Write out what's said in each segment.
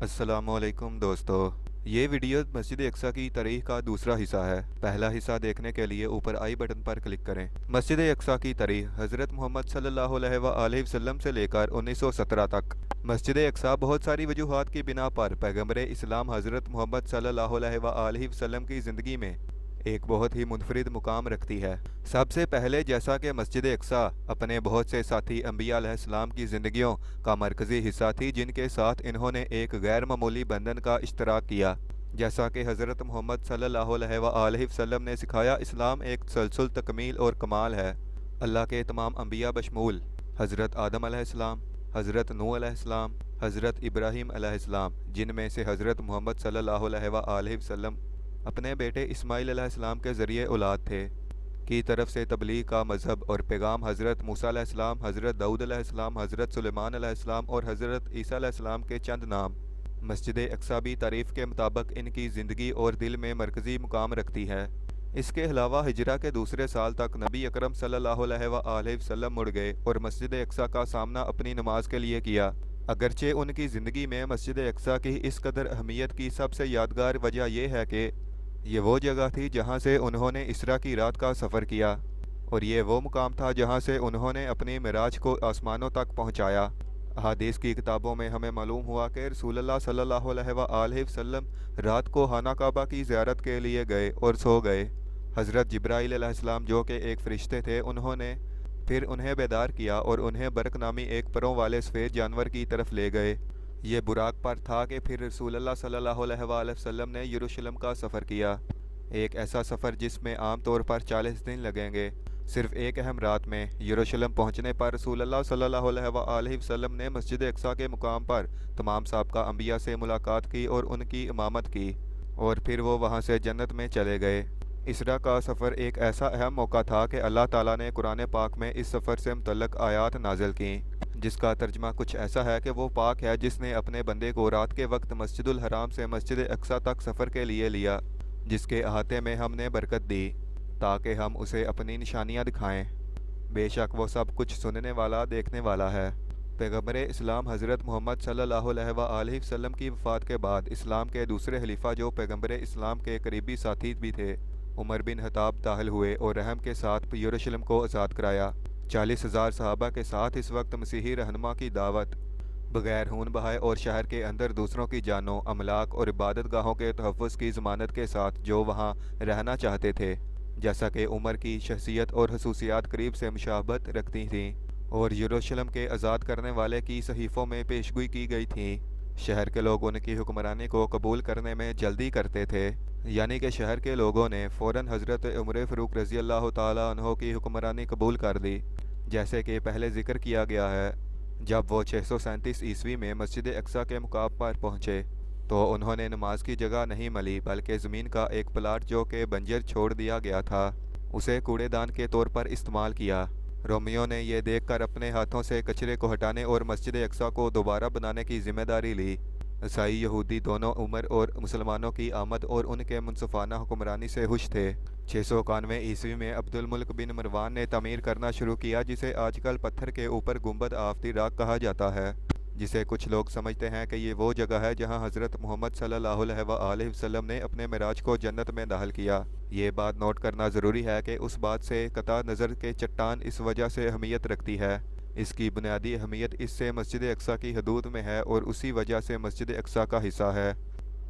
अस्सलाम वालेकुम दोस्तों। ये वीडियो मस्जिद अक्सा की तारीख का दूसरा हिस्सा है। पहला हिस्सा देखने के लिए ऊपर आई बटन पर क्लिक करें। मस्जिद अक्सा की तारीख हज़रत मोहम्मद सल्लल्लाहु अलैहि वसल्लम से लेकर 1917 तक। मस्जिद अक्सा बहुत सारी वजूहात की बिना पर पैगम्बर इस्लाम हज़रत मोहम्मद सल्लल्लाहु अलैहि वसल्लम की ज़िंदगी में एक बहुत ही मुनफरिद मुकाम रखती है। सबसे पहले जैसा कि मस्जिद अक्सा अपने बहुत से साथी अम्बिया अलैहिस्सलाम की ज़िंदगियों का मरकज़ी हिस्सा थी, जिनके साथ इन्होंने एक गैर मामूली बंधन का इश्तराक किया। जैसा कि हज़रत मोहम्मद सल्लल्लाहु अलैहि वसल्लम ने सिखाया, इस्लाम एक तसलसल तकमील और कमाल है। अल्लाह के तमाम अम्बिया बशमूल हज़रत आदम अलैहिस्सलाम, हज़रत नूह अलैहिस्सलाम, हज़रत इब्राहीम अलैहिस्सलाम, जिनमें से हज़रत मोहम्मद सल्लल्लाहु अलैहि वसल्लम अपने बेटे इस्माइल अलैहिस्सलाम के ज़रिए औलाद थे, की तरफ से तबलीग का मज़हब और पैगाम हज़रत मूसा अलैहिस्सलाम, हज़रत दाऊद अलैहिस्सलाम, हज़रत सुलेमान अलैहिस्सलाम और हज़रत ईसा अलैहिस्सलाम के चंद नाम। मस्जिद अक्सा भी तारीफ़ के मुताबिक इनकी ज़िंदगी और दिल में मरकज़ी मुकाम रखती है। इसके अलावा हिजरा के दूसरे साल तक नबी अकरम सल्लल्लाहु अलैहि वसल्लम मुड़ गए और मस्जिद अक्सा का सामना अपनी नमाज के लिए किया। अगरचे उनकी ज़िंदगी में मस्जिद अक्सा की इस कदर अहमियत की सबसे यादगार वजह यह है कि ये वो जगह थी जहाँ से उन्होंने इसरा की रात का सफ़र किया, और ये वो मुकाम था जहाँ से उन्होंने अपनी मिराज को आसमानों तक पहुँचाया। अहादीस की किताबों में हमें मालूम हुआ कि रसूलुल्लाह सल्लल्लाहु अलैहि वसल्लम रात को खाना काबा की ज़ियारत के लिए गए और सो गए। हज़रत जिब्राईल अलैहिस्सलाम, जो कि एक फ़रिश्ते थे, उन्होंने फिर उन्हें बेदार किया और उन्हें बरक नामी एक परों वाले सफ़ेद जानवर की तरफ ले गए। ये बुराक पर था कि फिर रसूलुल्लाह सल्लल्लाहु अलैहि वसल्लम ने यरूशलेम का सफ़र किया, एक ऐसा सफ़र जिसमें आम तौर पर 40 दिन लगेंगे। सिर्फ एक अहम रात में यरूशलेम पहुंचने पर रसूलुल्लाह सल्लल्लाहु अलैहि वसल्लम ने मस्जिद अक्सा के मुकाम पर तमाम साबका अंबिया से मुलाकात की और उनकी इमामत की, और फिर वो वहाँ से जन्नत में चले गए। इसरा का सफ़र एक ऐसा अहम मौका था कि अल्लाह ताला ने कुरान पाक में इस सफ़र से मुतल्लक आयात नाज़िल की, जिसका तर्जमा कुछ ऐसा है कि वो पाक है जिसने अपने बंदे को रात के वक्त मस्जिदुल हराम से मस्जिद अक्सा तक सफ़र के लिए लिया, जिसके अहाते में हमने बरकत दी ताकि हम उसे अपनी निशानियां दिखाएं। बेशक वो सब कुछ सुनने वाला, देखने वाला है। पैगम्बर इस्लाम हज़रत मोहम्मद सल्लल्लाहु अलैहि वसल्लम की वफ़ात के बाद इस्लाम के दूसरे खलीफा, जो पैगम्बर इस्लाम के करीबी साथी भी थे, उमर बिन खत्ताब दाखिल हुए और रहम के साथ यरूशलेम को आज़ाद कराया। 40,000 सहाबा के साथ इस वक्त मसीही रहनुमा की दावत, बगैर खून बहाए और शहर के अंदर दूसरों की जानों, अमलाक और इबादत गाहों के तहफ़्फ़ुज़ की ज़मानत के साथ जो वहाँ रहना चाहते थे। जैसा कि उमर की शख्सियत और खसूसियात करीब से मुशाबहत रखती थीं और यरूशलेम के आज़ाद करने वाले की सहीफ़ों में पेशगोई की गई थी, शहर के लोग उनकी हुक्मरानी को कबूल करने में जल्दी करते थे। यानी कि शहर के लोगों ने फ़ौरन हज़रत उमर फ़ारूक रज़ी अल्लाह ताला अन्हो की हुक्मरानी कबूल कर दी। जैसे कि पहले ज़िक्र किया गया है, जब वो 637 ईस्वी में मस्जिद अक्सा के मुकाम पर पहुँचे तो उन्होंने नमाज की जगह नहीं मली, बल्कि ज़मीन का एक प्लाट जो कि बंजर छोड़ दिया गया था, उसे कूड़ेदान के तौर पर इस्तेमाल किया। रोमियों ने यह देखकर अपने हाथों से कचरे को हटाने और मस्जिद अक्सा को दोबारा बनाने की जिम्मेदारी ली। ईसाई यहूदी दोनों उमर और मुसलमानों की आमद और उनके मुनसफ़ाना हुक्मरानी से खुश थे। 691 ईस्वी में अब्दुल मुल्क बिन मरवान ने तमीर करना शुरू किया, जिसे आजकल पत्थर के ऊपर गुंबद आफ़ती राग कहा जाता है, जिसे कुछ लोग समझते हैं कि ये वो जगह है जहां हज़रत मोहम्मद सल्लल्लाहु अलैहि वसल्लम ने अपने मिराज को जन्नत में दाखिल किया। ये बात नोट करना ज़रूरी है कि उस बात से कता नज़र के चट्टान इस वजह से अहमियत रखती है। इसकी बुनियादी अहमियत इससे मस्जिद अक्सा की हदूद में है और उसी वजह से मस्जिद अक्सा का हिस्सा है।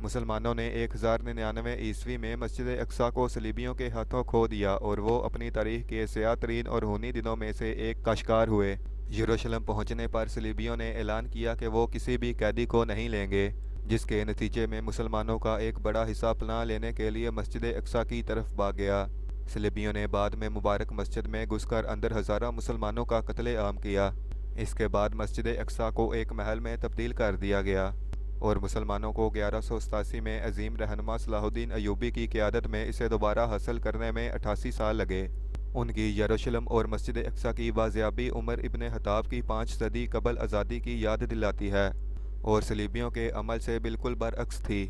मुसलमानों ने 1099 ईस्वी में मस्जिद अक्सा को सलीबियों के हाथों खो दिया और वो अपनी तारीख के स्याह तरीन और खूनी दिनों में से एक का शिकार हुए। यरूशलेम पहुंचने पर सलीबियों ने ऐलान किया कि वो किसी भी कैदी को नहीं लेंगे, जिसके नतीजे में मुसलमानों का एक बड़ा हिस्सा पनाह लेने के लिए मस्जिद अक्सा की तरफ भाग गया। सलीबियों ने बाद में मुबारक मस्जिद में घुसकर अंदर हज़ारों मुसलमानों का कत्ले आम किया। इसके बाद मस्जिद अक्सा को एक महल में तब्दील कर दिया गया और मुसलमानों को 1187 में अजीम रहनुमा सलाहुद्दीन अयूबी की क़यादत में इसे दोबारा हासिल करने में 88 साल लगे। उनकी यरूशलेम और मस्जिद अक्सा की बाज़ियाबी उमर इब्न खत्ताब की 5 सदी कबल आज़ादी की याद दिलाती है और सलीबियों के अमल से बिल्कुल बरअक्स थी।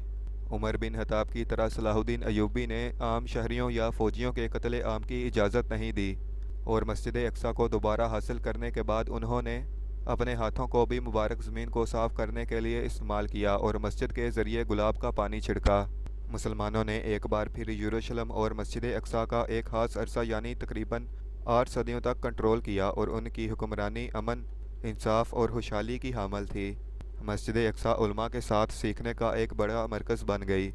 उमर बिन खत्ताब की तरह सलाहुद्दीन अयूबी ने आम शहरियों या फ़ौजियों के कत्ले आम की इजाज़त नहीं दी और मस्जिद अक्सा को दोबारा हासिल करने के बाद उन्होंने अपने हाथों को भी मुबारक ज़मीन को साफ़ करने के लिए इस्तेमाल किया और मस्जिद के ज़रिए गुलाब का पानी छिड़का। मुसलमानों ने एक बार फिर यरूशलेम और मस्जिद अक्सा का एक ख़ास अरसा यानी तकरीबन 8 सदियों तक कंट्रोल किया और उनकी हुक्मरानी अमन, इंसाफ और खुशहाली की हामिल थी। मस्जिद अक्सा उलमा के साथ सीखने का एक बड़ा मरकज़ बन गई।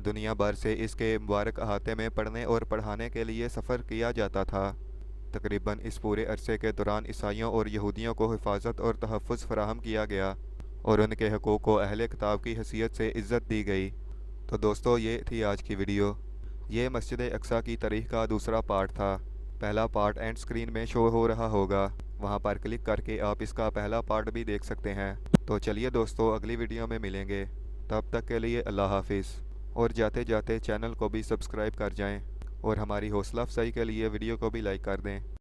दुनिया भर से इसके मुबारक अहाते में पढ़ने और पढ़ाने के लिए सफ़र किया जाता था। तकरीबन इस पूरे अरसे के दौरान ईसाइयों और यहूदियों को हिफाजत और तहफ़्फ़ुज़ फ़राहम किया गया और उनके हकूक़ को अहले किताब की हैसियत से इज़्ज़त दी गई। तो दोस्तों, ये थी आज की वीडियो। ये मस्जिद अक्सा की तारीख़ का दूसरा पार्ट था। पहला पार्ट एंड स्क्रीन में शो हो रहा होगा, वहाँ पर क्लिक करके आप इसका पहला पार्ट भी देख सकते हैं। तो चलिए दोस्तों, अगली वीडियो में मिलेंगे। तब तक के लिए अल्लाह हाफिज़। और जाते जाते चैनल को भी सब्सक्राइब कर जाएं और हमारी हौसला अफजाई के लिए वीडियो को भी लाइक कर दें।